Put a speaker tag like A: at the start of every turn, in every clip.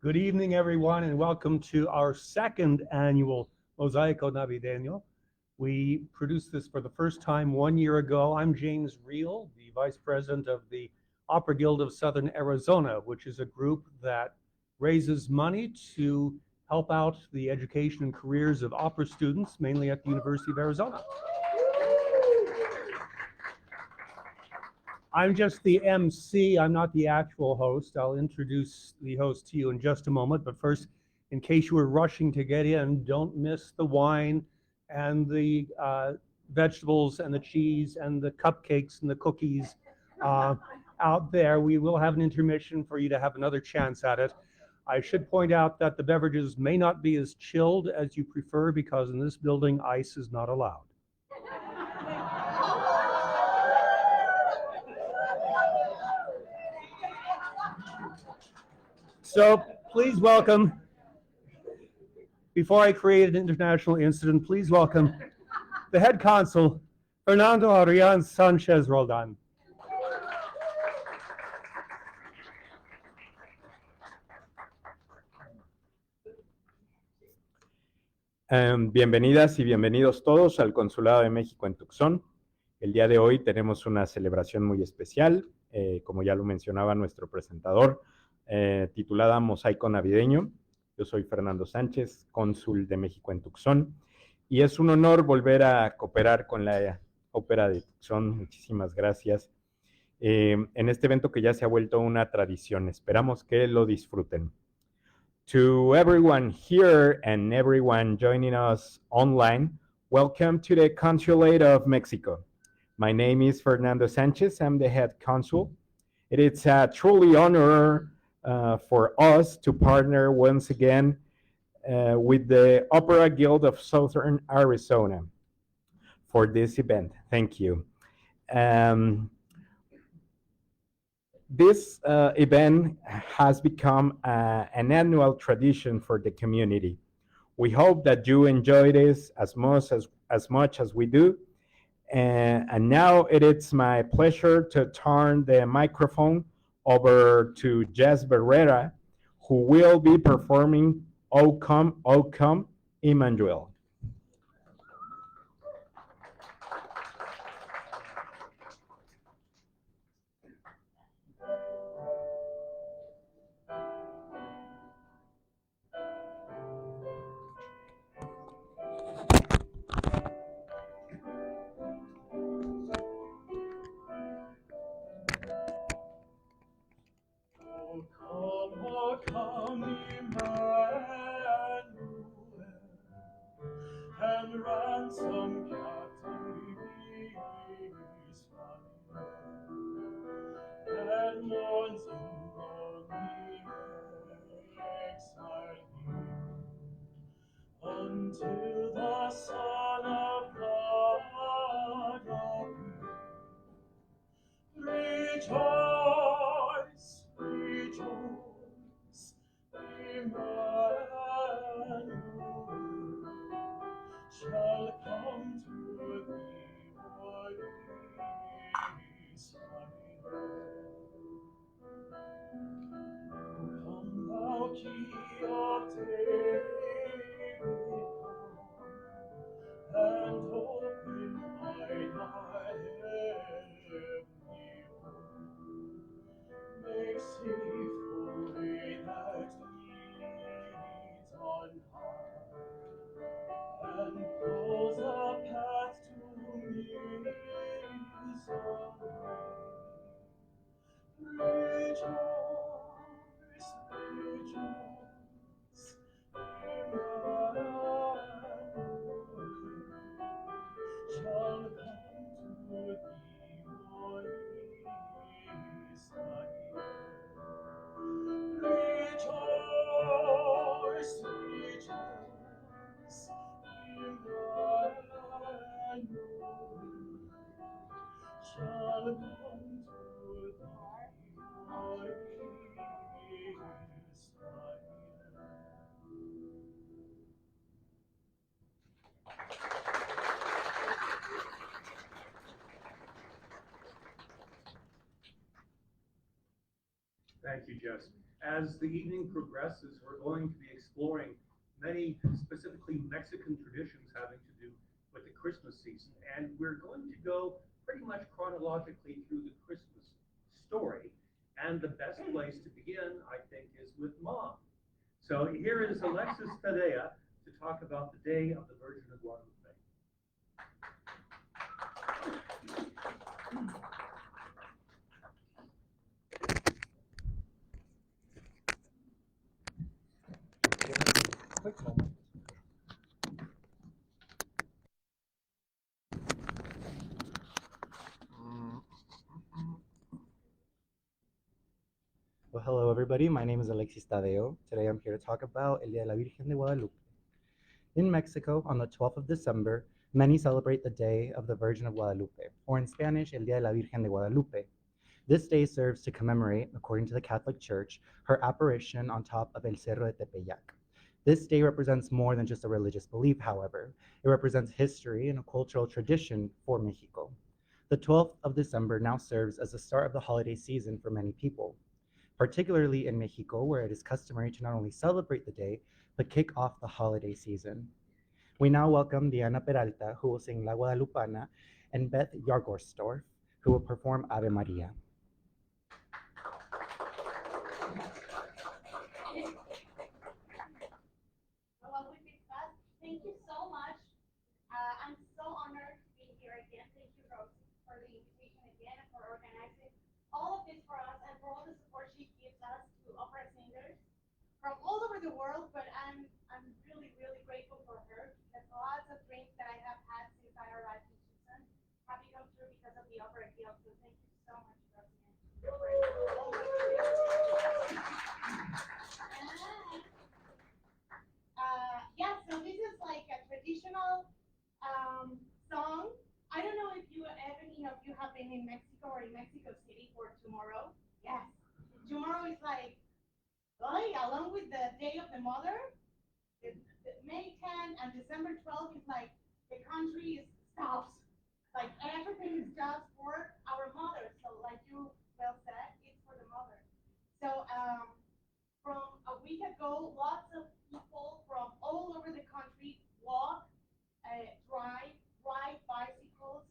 A: Good evening, everyone, and welcome to our second annual Mosaico Navideño. We produced this for the first time 1 year ago. I'm James Reel, the Vice President of the Opera Guild of Southern Arizona, which is a group that raises money to help out the education and careers of opera students, mainly at the University of Arizona. I'm just the MC, I'm not the actual host. I'll introduce the host to you in just a moment, but first, in case you were rushing to get in, don't miss the wine and the vegetables and the cheese and the cupcakes and the cookies out there. We will have an intermission for you to have another chance at it. I should point out that the beverages may not be as chilled as you prefer because in this building, ice is not allowed. So please welcome, before I create an international incident, please welcome the head consul, Fernando Arián Sanchez Roldan.
B: Bienvenidas y bienvenidos todos al Consulado de México en Tucson. El día de hoy tenemos una celebración muy especial, como ya lo mencionaba nuestro presentador, titulada Mosaico Navideño. Yo soy Fernando Sánchez, cónsul de México en Tucson, y es un honor volver a cooperar con la Ópera de Tucson. Muchísimas gracias. En este evento que ya se ha vuelto una tradición, esperamos que lo disfruten. To everyone here and everyone joining us online, welcome to the Consulate of Mexico. My name is Fernando Sanchez. I'm the head consul. It is a truly honor for us to partner once again with the Opera Guild of Southern Arizona for this event. Thank you. This event has become an annual tradition for the community. We hope that you enjoy this as much as we do. And now it is my pleasure to turn the microphone over to Jess Barrera, who will be performing O Come, Emmanuel.
C: O come, Emmanuel, and ransom captive Israel, and mourns among the exile here, until the Son of God appear. Rejoice, rejoice, Emmanuel shall come to thee, O Israel. Come, thou Key of David, and open thine heavenly home. Make safely that leads on high, and close a path to Mizraim. Rejoice, rejoice, Emmanuel shall come to thee, O Israel. Rejoice, rejoice, Emmanuel shall come to thee, O Israel.
A: Thank you, Jess. As the evening progresses, we're going to be exploring many specifically Mexican traditions having to do with the Christmas season. And we're going to go pretty much chronologically through the Christmas story. And the best place to begin, I think, is with Mom. So here is Alexis Tadea to talk about the Day of the Virgin of Guadalupe.
D: Quick moment. Well, hello everybody. My name is Alexis Tadeo. Today I'm here to talk about El Día de la Virgen de Guadalupe. In Mexico, on the 12th of December, many celebrate the Day of the Virgin of Guadalupe, or in Spanish, El Día de la Virgen de Guadalupe. This day serves to commemorate, according to the Catholic Church, her apparition on top of El Cerro de Tepeyac. This day represents more than just a religious belief, however. It represents history and a cultural tradition for Mexico. The 12th of December now serves as the start of the holiday season for many people, particularly in Mexico, where it is customary to not only celebrate the day, but kick off the holiday season. We now welcome Diana Peralta, who will sing La Guadalupana, and Beth Yargorstorff, who will perform Ave Maria.
E: Thank you so much. I'm so honored to be here again. Thank you, Rose, for the invitation again and for organizing all of this for us and for all the support she gives us to opera singers from all over the world. But I'm really, really grateful for her because lots of dreams that I have had since I arrived in Tucson have become true because of the Opera Guild. So thank you so much, Rosie. Yeah, so this is like a traditional song. I don't know if you any of you have been in Mexico or in Mexico City for tomorrow. Yes, tomorrow is like, along with the Day of the Mother, the May 10th and December 12th is like the country stops. Like everything is just for our mothers. So like you well said, it's for the mother. So from a week ago, lots of people from all over the country walk, drive, ride bicycles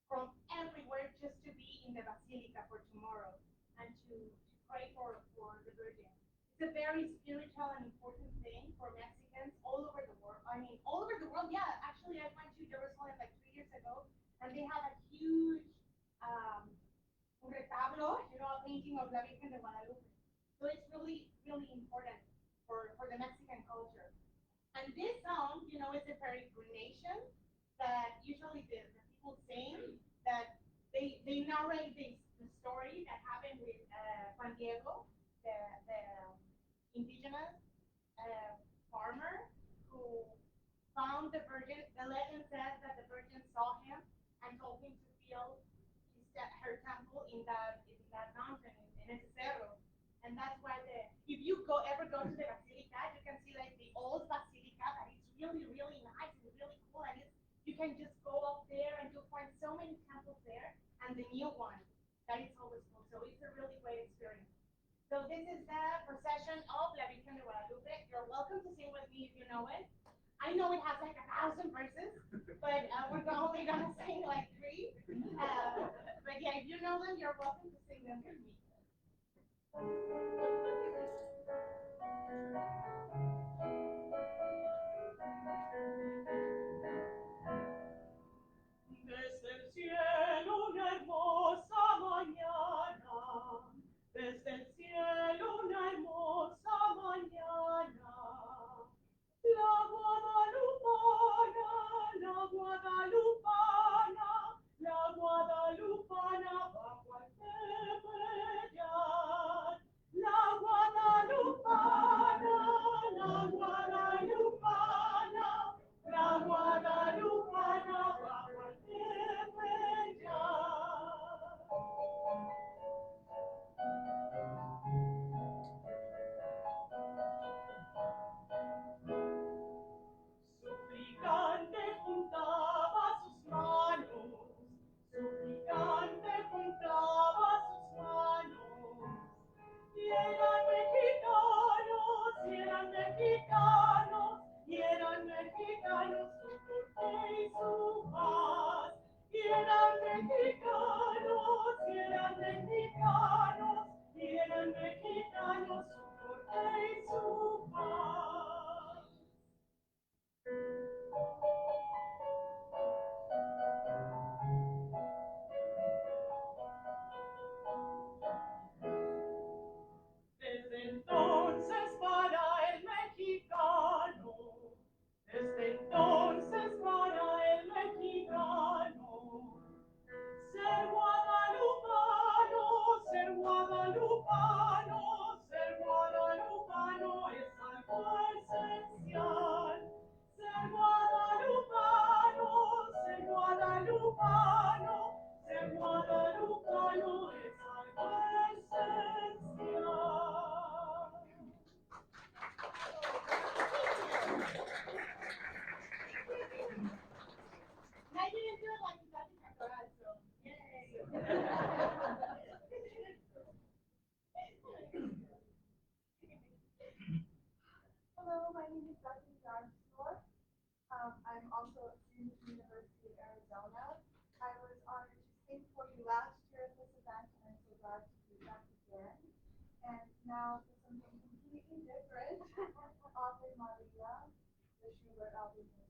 E: from everywhere just to be in the Basilica for tomorrow and to pray for the Virgin. It's a very spiritual and important thing for Mexicans all over the world. I mean, all over the world, yeah. Actually, I went to Jerusalem like 3 years ago, and they have a huge retablo, a painting of La Virgen de Guadalupe. So it's really, really important for the Mexican culture. And this song, is a peregrination that usually the people sing, that they narrate the story that happened with Juan Diego, the indigenous farmer who found the Virgin. The legend says that the Virgin saw him and told him to build her temple in that mountain in ese cerro. And that's why if you ever go to the Basilica, you can see like the old Basilica that is really, really nice and really cool. And you can just go up there and you'll find so many temples there, and the new one that is always cool. So it's a really great experience. So this is the procession of La Virgen de Guadalupe. You're welcome to sing with me if you know it. I know it has like 1,000 verses, but we're only gonna sing like 3. But yeah, if you know them, you're welcome to sing them with me.
C: Desde el cielo una hermosa mañana, desde el cielo una hermosa mañana, la guadalupana, la guadalupana, la guadalupana bajo el tepeyac, la guadalupana, la guadalupana. eran mexicanos, y eran mexicanos, y eran mexicanos, su norte y su paz. Desde entonces para el mexicano, desde entonces para el mexicano, ser guadalupano, ser guadalupano, ser guadalupano es algo esencial. Ser guadalupano, ser guadalupano, ser guadalupano es algo esencial.
E: Now you didn't do it like you got the doctoral, so yay.
F: Hello, my name is Dr. Yarnstor. I'm also a student at the University of Arizona. I was honored to sing for you last year at this event, and I'm so glad to do that again. And now for something completely different, Ave Maria, the Schubert Ave Maria.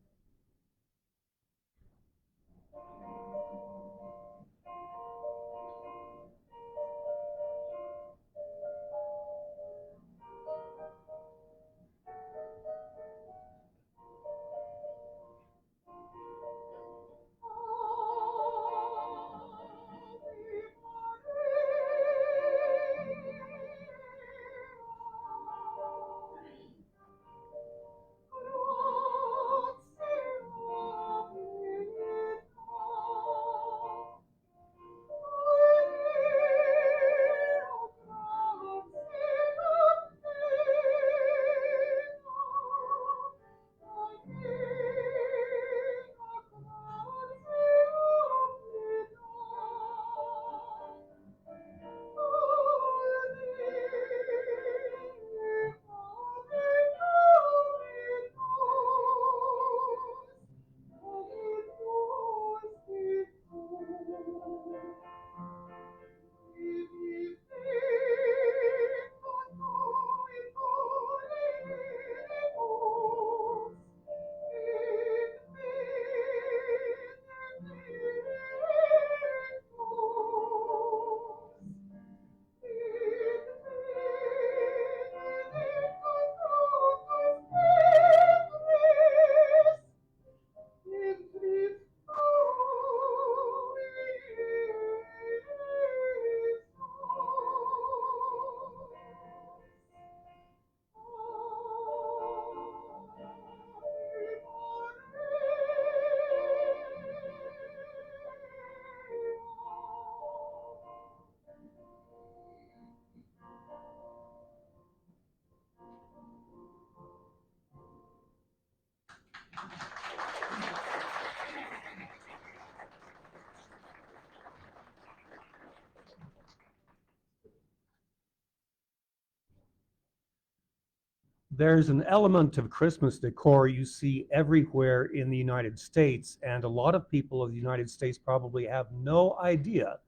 A: There's an element of Christmas decor you see everywhere in the United States, and a lot of people of the United States probably have no idea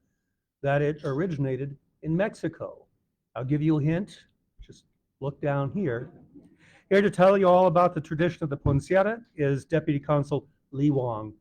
A: that it originated in Mexico. I'll give you a hint. Just look down here. Here to tell you all about the tradition of the poinciana is Deputy Consul Li Wang.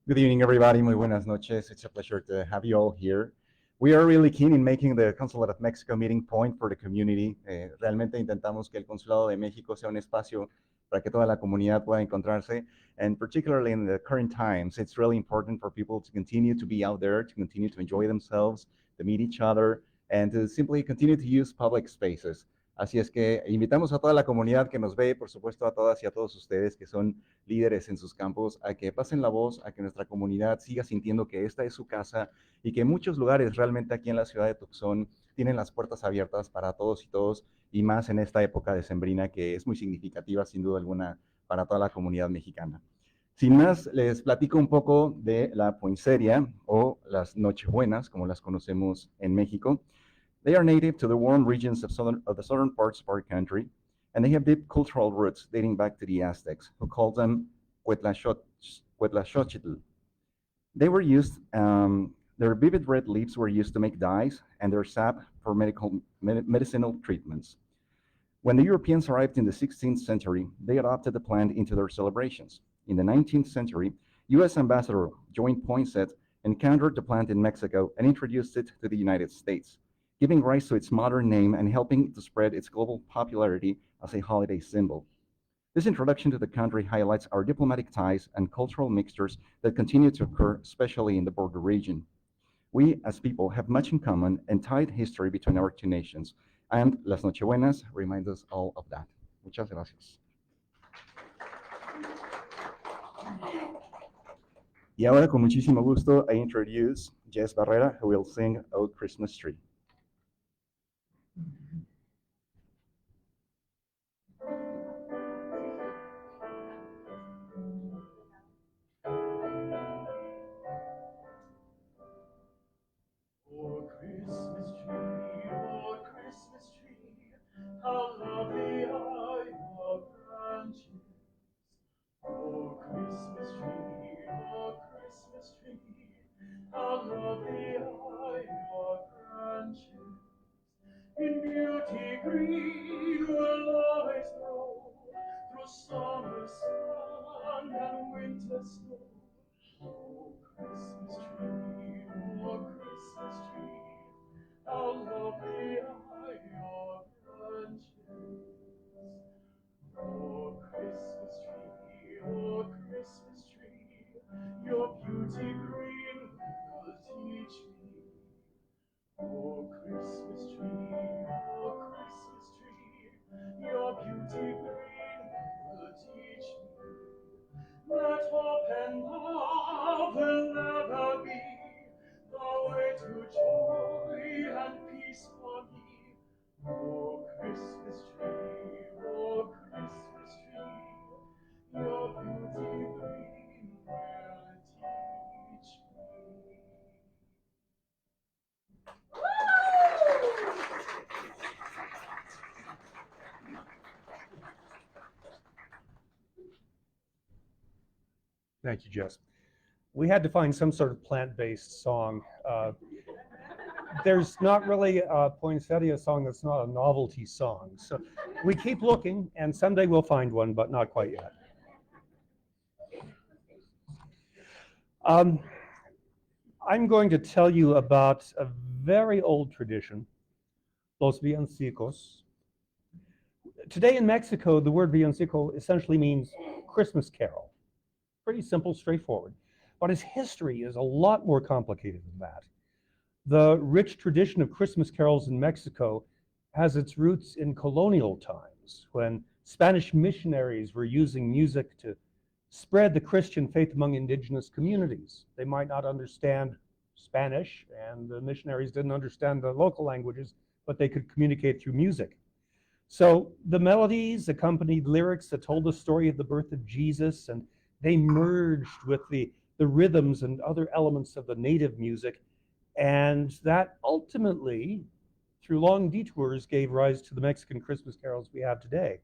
G: Good evening, everybody. Muy buenas noches. It's a pleasure to have you all here. We are really keen in making the Consulate of Mexico meeting point for the community. Realmente intentamos que el Consulado de México sea un espacio para que toda la comunidad pueda encontrarse. And particularly in the current times, it's really important for people to continue to be out there, to continue to enjoy themselves, to meet each other, and to simply continue to use public spaces. Así es que invitamos a toda la comunidad que nos ve, por supuesto a todas y a todos ustedes que son líderes en sus campos, a que pasen la voz, a que nuestra comunidad siga sintiendo que esta es su casa y que muchos lugares realmente aquí en la ciudad de Tucson tienen las puertas abiertas para todos y todos, y más en esta época decembrina que es muy significativa sin duda alguna para toda la comunidad mexicana. Sin más, les platico un poco de la poinsettia o las nochebuenas, como las conocemos en México. They are native to the warm regions of the southern parts of our country. and they have deep cultural roots dating back to the Aztecs, who called them Cuetlaxochitl. They were used, their vivid red leaves were used to make dyes, and their sap for medicinal treatments. When the Europeans arrived in the 16th century, they adopted the plant into their celebrations. In the 19th century, U.S. Ambassador Joint Poinsett encountered the plant in Mexico and introduced it to the United States, giving rise to its modern name and helping to spread its global popularity as a holiday symbol. This introduction to the country highlights our diplomatic ties and cultural mixtures that continue to occur, especially in the border region. We, as people, have much in common and tight history between our two nations, and Las Nochebuenas remind us all of that. Muchas gracias. Y ahora, con muchísimo gusto, I introduce Jess Barrera, who will sing "O Christmas Tree."
C: Oh Christmas tree, how lovely are your branches. Oh Christmas tree, how lovely are your branches. In beauty green will always grow through summer sun and winter snow. Oh Christmas tree, how lovely are your branches. Oh Christmas tree, your beauty green will teach me. Oh Christmas tree, your beauty green will teach me that hope and love will never be the way to joy and peace for me. Oh Christmas tree, your beauty green will teach me.
A: Thank you, Jess. We had to find some sort of plant-based song. There's not really a poinsettia song that's not a novelty song. So we keep looking, and someday we'll find one, but not quite yet. I'm going to tell you about a very old tradition, los villancicos. Today in Mexico, the word villancico essentially means Christmas carol. Pretty simple, straightforward. But its history is a lot more complicated than that. The rich tradition of Christmas carols in Mexico has its roots in colonial times, when Spanish missionaries were using music to spread the Christian faith among indigenous communities. They might not understand Spanish, and the missionaries didn't understand the local languages, but they could communicate through music. So the melodies accompanied lyrics that told the story of the birth of Jesus, and they merged with the rhythms and other elements of the native music, and that ultimately, through long detours, gave rise to the Mexican Christmas carols we have today.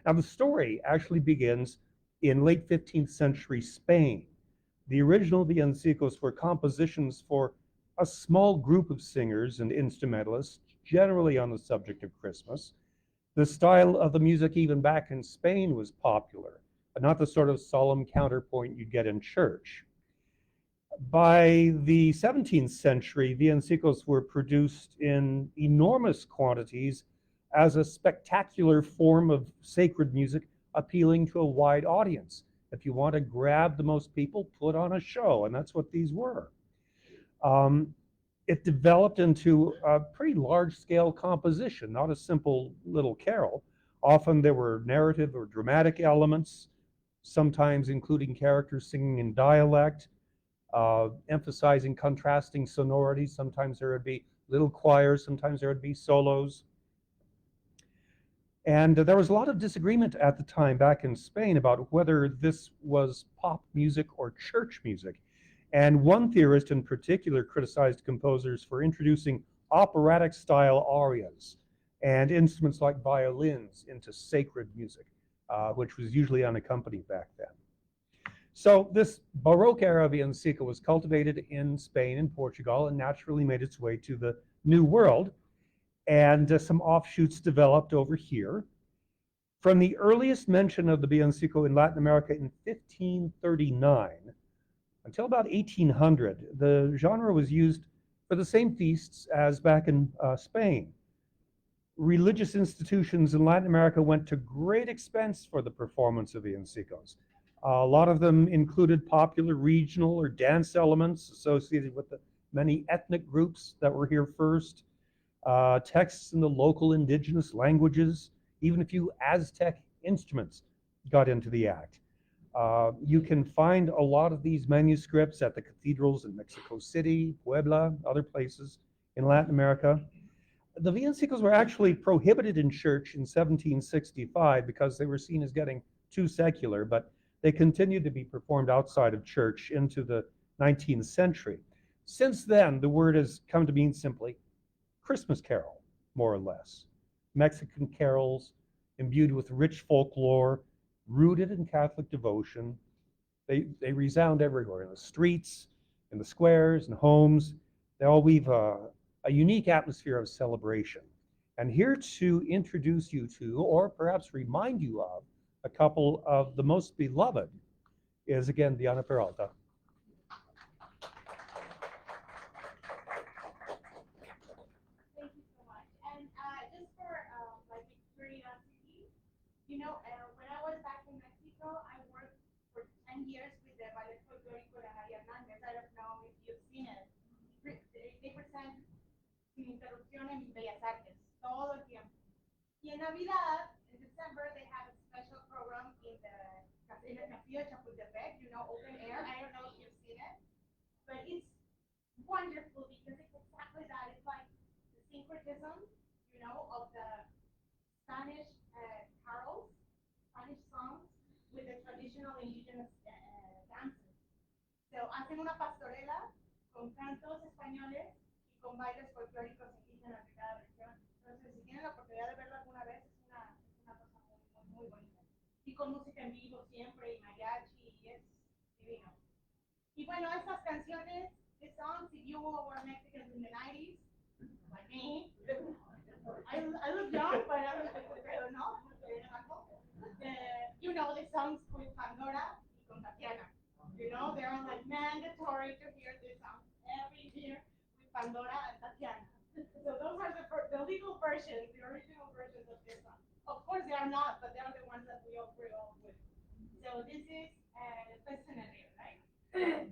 A: Now, the story actually begins in late 15th century Spain. The original villancicos were compositions for a small group of singers and instrumentalists, generally on the subject of Christmas. The style of the music even back in Spain was popular, but not the sort of solemn counterpoint you'd get in church. By the 17th century, villancicos were produced in enormous quantities as a spectacular form of sacred music appealing to a wide audience. If you want to grab the most people, put on a show, and that's what these were. It developed into a pretty large-scale composition, not a simple little carol. Often there were narrative or dramatic elements, sometimes including characters singing in dialect, emphasizing contrasting sonorities. Sometimes there would be little choirs, sometimes there would be solos. And there was a lot of disagreement at the time back in Spain about whether this was pop music or church music. And one theorist in particular criticized composers for introducing operatic-style arias and instruments like violins into sacred music, which was usually unaccompanied back then. So this Baroque era villancico was cultivated in Spain and Portugal and naturally made its way to the New World, and some offshoots developed over here. From the earliest mention of the villancico in Latin America in 1539 until about 1800, the genre was used for the same feasts as back in Spain. Religious institutions in Latin America went to great expense for the performance of villancicos. A lot of them included popular regional or dance elements associated with the many ethnic groups that were here first, texts in the local indigenous languages, even a few Aztec instruments got into the act. You can find a lot of these manuscripts at the cathedrals in Mexico City, Puebla, other places in Latin America. The villancicos were actually prohibited in church in 1765 because they were seen as getting too secular, but they continued to be performed outside of church into the 19th century. Since then, the word has come to mean simply Christmas carol, more or less. Mexican carols imbued with rich folklore, rooted in Catholic devotion. They resound everywhere, in the streets, in the squares, and homes. They all weave a unique atmosphere of celebration. And here to introduce you to, or perhaps remind you of, a couple of the most beloved is, again, Diana Peralta.
E: Thank you so much. And just for like curiosity, when I was back in Mexico, I worked for 10 years with the Ballet Folclórico de María Hernández. I don't know if you've seen it. They present sin interrupción en Bellas Artes todo el tiempo. Y en Navidad, in December, they have a special program in the Castillo de Chapultepec, open air. I don't know if you've seen it, but it's wonderful because it's exactly that. It's like the syncretism, of the Spanish carols, Spanish songs, with the traditional indigenous dances. So hacen una pastorela con cantos españoles y con bailes folclóricos indígenas de cada región. Entonces, si tienen la oportunidad de verlo alguna vez, es una cosa muy bonita. Y con música en vivo siempre, y mariachi, y es divino. Y bueno, estas canciones, the songs, if you were Mexicans in the 90s, like me, I look young, but I don't know. The songs with Pandora y con Tatiana. They're like mandatory to hear this song every year with Pandora and Tatiana. So those are the legal versions, the original versions of this song. Of course, they are not, but they are the ones that we all grew up with. So this is Pesenería, right? If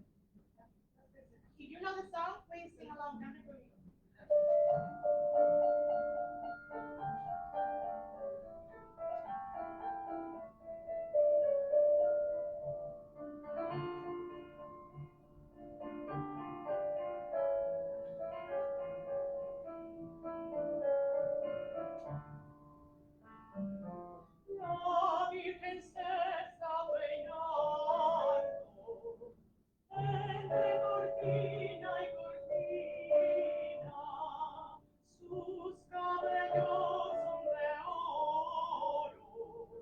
E: you know the song, please sing along.
C: La Virgen se está peinando entre cortina y cortina, sus cabellos son de oro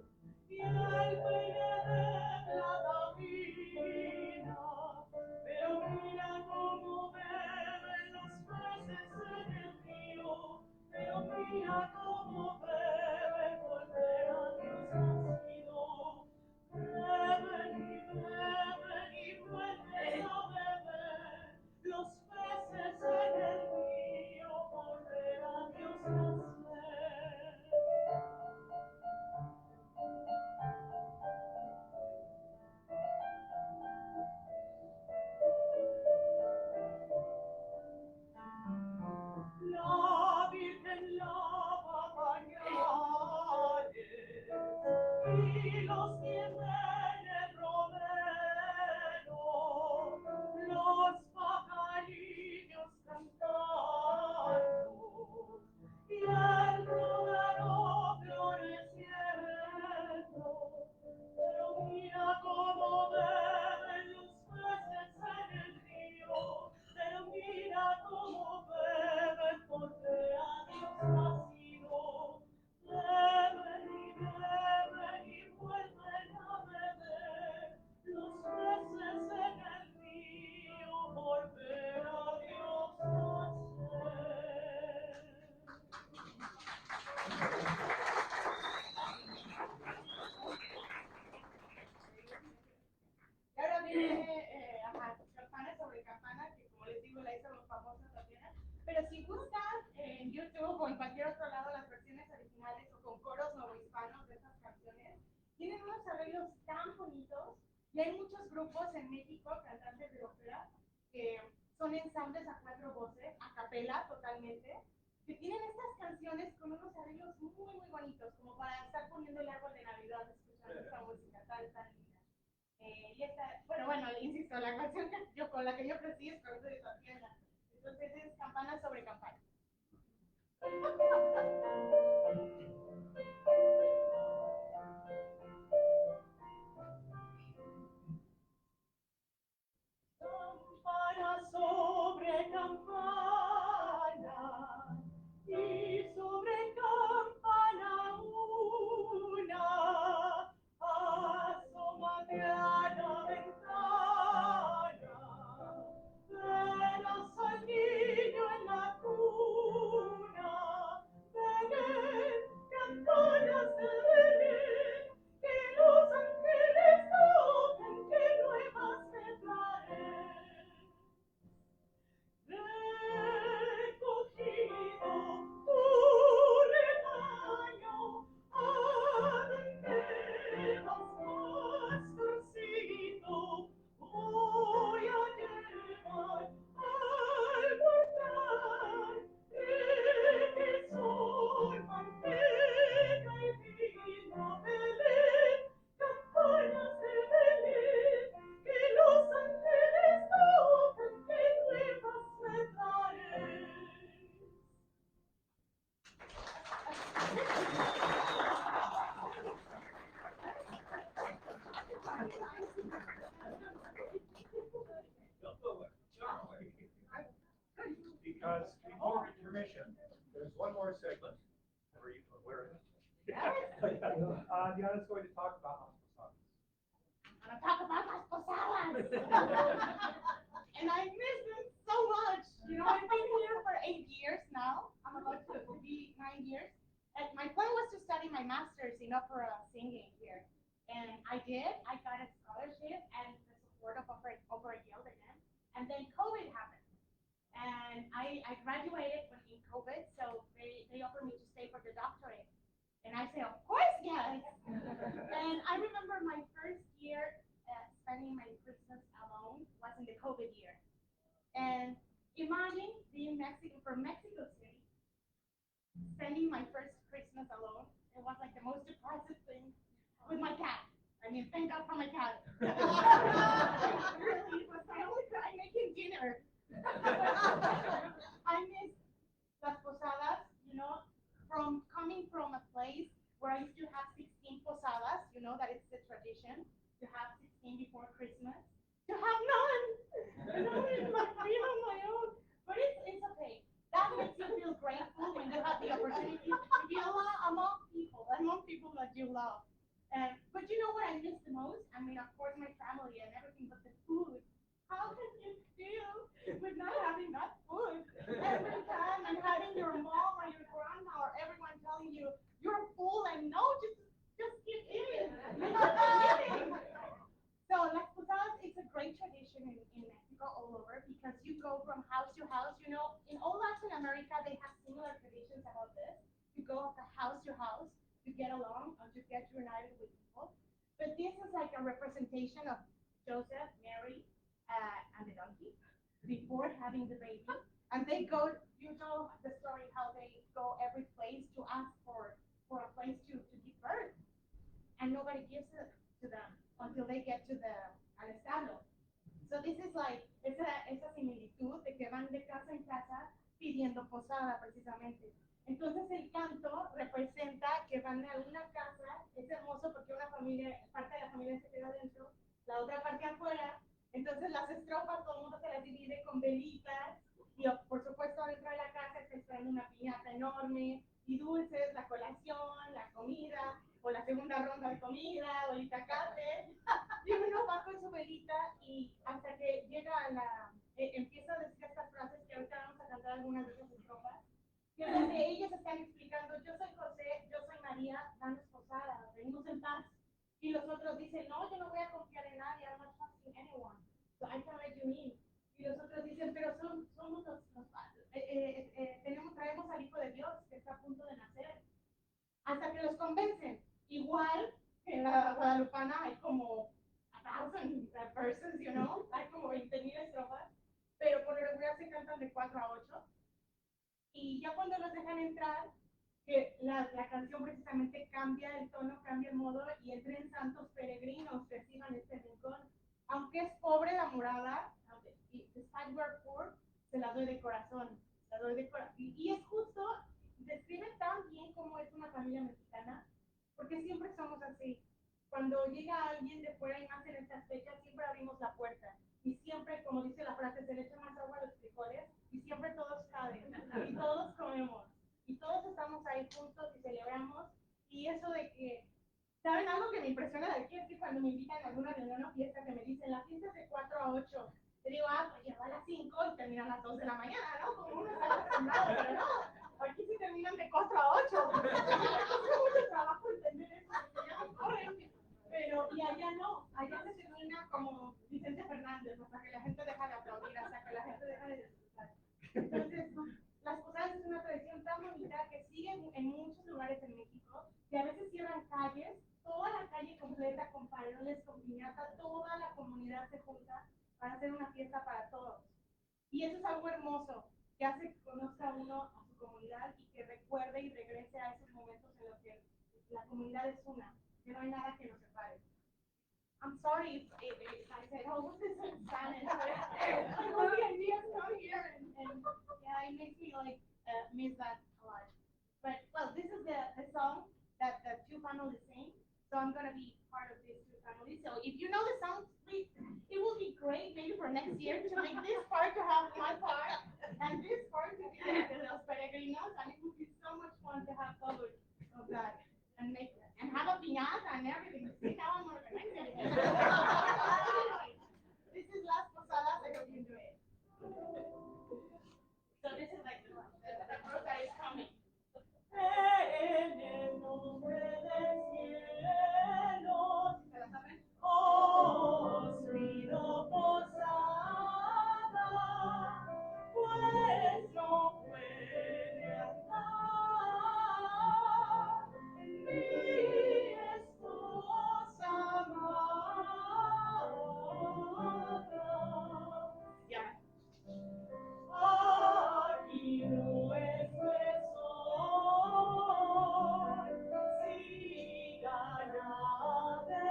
C: y el peine de plata fina, pero mira cómo beben los peces en el río, pero mira cómo beben porque a Dios nacido. Beben y vuelven a beber los peces en el río por ver a Dios nacer. La Virgen lava pañales y los tiende en el romero, los pajarillos cantando y el romero floreciendo. Pero mira cómo beben los peces en el río, pero mira cómo beben porque a Dios nacido.
E: Y hay muchos grupos en México, cantantes de ópera, que son ensambles a 4 voces, a capela totalmente, que tienen estas canciones con unos arreglos muy, muy bonitos, como para estar poniendo el árbol de Navidad, escuchando esta música tan linda. Y esta, bueno, insisto, la canción con la que yo crecí es Parte de esa tienda. Entonces es campana sobre campana.
C: Campana sobre campana y sobre campana una, asómate a la ventana, verás al niño en la cuna, Belén, campanas de Belén, que los ángeles tocan, que nuevas me traen. Recogido tu rebaño, ¿a dónde vas, pastorcito? Voy a llevar al portal que son manteca y vino Belén, campanas de Belén, que los ángeles tocan, que nuevas me traen.
A: Because before intermission, there's one more segment. Where is it? Diana's going to talk about hospitality.
E: I'm gonna talk about las posadas. And I miss them so much. You know, I've been here for 8 years now. I'm about to be 9 years. And my plan was to study my master's in opera singing here. And I did. I got a scholarship and the support of Opera Guild again. And then COVID happened. And I graduated in COVID, so they offered me to stay for the doctorate. And I said, of course, yes. And I remember my first year spending my Christmas alone was in the COVID year. And imagine being from Mexico City, spending my first Christmas alone. It was like the most depressive thing with my cat. I mean, thank God for my cat. Really, it was my only time making dinner. I miss las posadas, you know, from coming from a place where I used to have 16 posadas, you know, that it's the tradition to have 16 before Christmas, to have none, you know, it's like being on my own. But it's okay. That makes you feel grateful when you have the opportunity to be among people that you love. But you know what I miss the most? I mean, of course, my family and everything, but the food. How can you deal with not having that food every time and having your mom or your grandma or everyone telling you you're full and no, just keep eating. You're not eating. So Las Posadas, it's a great tradition in Mexico all over because you go from house to house. You know, in all Latin America, they have similar traditions about this. You go from house to house to get along or to get united with people. But this is like a representation of Joseph, Mary, and the donkey before having the baby. And they go, you know the story, how they go every place to ask for a place to give birth. And nobody gives it to them until they get to al establo. So this is like, esa similitud de que van de casa en casa pidiendo posada precisamente. Entonces el canto representa que van a una casa, es hermoso porque una familia, parte de la familia se queda dentro, la otra parte afuera. Entonces las estrofas todo el mundo se las divide con velitas y por supuesto dentro de la casa está esperando una piñata enorme y dulces, la colación, la comida o la segunda ronda de comida o el itacate y uno va con su velita y hasta que llega empieza a decir estas frases que ahorita vamos a cantar algunas de esas estrofas que donde ellos están explicando yo soy José, yo soy María, danos posada, venimos en paz. Y los otros dicen, no, yo no voy a confiar en nadie, I'm not trusting anyone, so I can let you in. Y los otros dicen, pero somos traemos al Hijo de Dios que está a punto de nacer. Hasta que los convencen. Igual que en la guadalupana hay como 20,000 verses, you know, hay como 20,000 estrofas, pero por lo regular se cantan de 4 a 8. Y ya cuando los dejan entrar, que la canción precisamente cambia el tono, cambia el modo y entren santos peregrinos, reciban este rincón. Aunque es pobre la morada, despite we're poor, se la doy de corazón. La doy de corazón. Y es justo, describe tan bien cómo es una familia mexicana, porque siempre somos así. Cuando llega alguien de fuera y más en estas fechas, siempre abrimos la puerta. Y siempre, como dice la frase, se le echa más agua a los frijoles y siempre todos caben y todos comemos. Y todos estamos ahí juntos y celebramos. Y eso de que, ¿saben algo que me impresiona de aquí? Es que cuando me invitan a alguna reunión o fiesta que me dicen, la fiesta es de 4 a 8. Yo digo, pues ya va a las 5 y terminan a las 2 de la mañana, ¿no? Como uno está acostumbrado, pero no. Aquí sí terminan de 4 a 8. Es mucho trabajo entender eso, porque ya no corren. Pero, y allá no, allá se termina como Vicente Fernández, hasta que la gente deja de aplaudir, hasta que la gente deja de disfrutar. Entonces, las posadas es una tradición tan bonita que sigue en muchos lugares en México, que a veces cierran calles, toda la calle completa con faroles, con piñata, toda la comunidad se junta para hacer una fiesta para todos. Y eso es algo hermoso, que hace que conozca uno a su comunidad y que recuerde y regrese a esos momentos en los que la comunidad es una, que no hay nada que nos separe. I'm sorry if I said, oh, what's this in Spanish? Like, all the ideas come here, and yeah, it makes me like miss that a lot. But, well, this is the song that the two families sing, so I'm going to be part of these two families. So if you know the song, please, it will be great maybe for next year to make this part to have my part, and this part to be the Los Peregrinos, and it would be so much fun to have both of that. And make and have a piñata and everything. See, now I'm organizing. This is Las Posadas. I hope you enjoy it. So this is like the part that is coming. En el nombre del cielo, os pido posada, pues no puede andar mi esposa amada. Yeah. Aquí nuestro sol sigan adelante,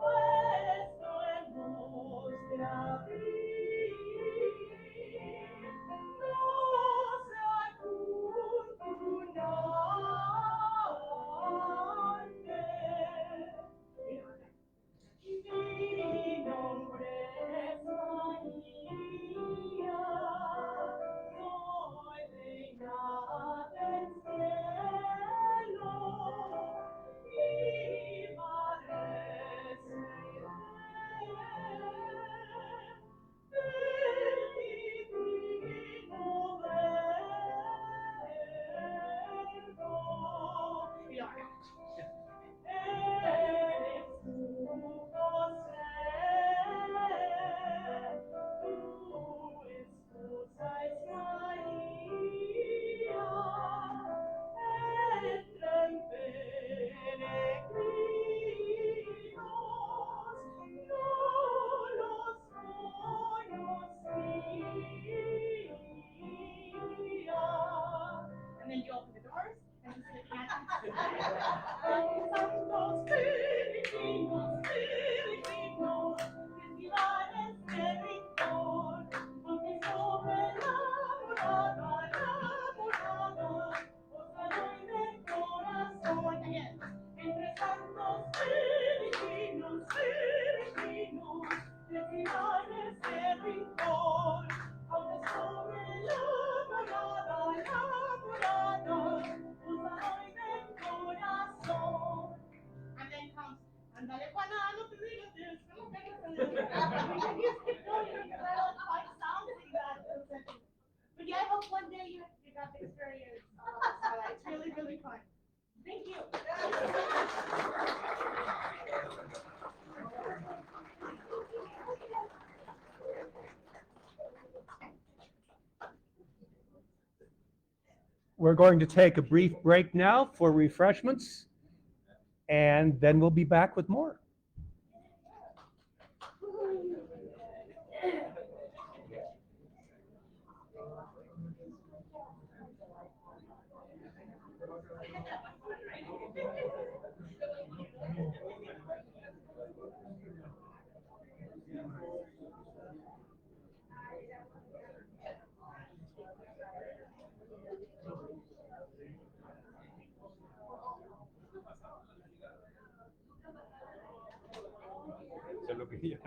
E: pues no hemos de abrir Mi nombre es María, soy reina del cielo, mi madre seré del divino verbo. Eres tú, José, tu esposa es María, entren peregrinos, no los conocía. And then you open the doors and you say, Santos peregrinos, peregrinos, festivales de rincón, porque sobre la morada, os doy de corazón. Again. Entre santos peregrinos, peregrinos, festivales de rincón, aunque sobre la morada, os doy de corazón. And then comes, andale Juana, no te digas this, no me pegues en el just keep going because I don't like sounding that. But yeah, I hope one day you got the experience of Consulado. It's really, really fun. Thank you.
A: We're going to take a brief break now for refreshments. and then we'll be back with more.
B: Eso es lo que yo-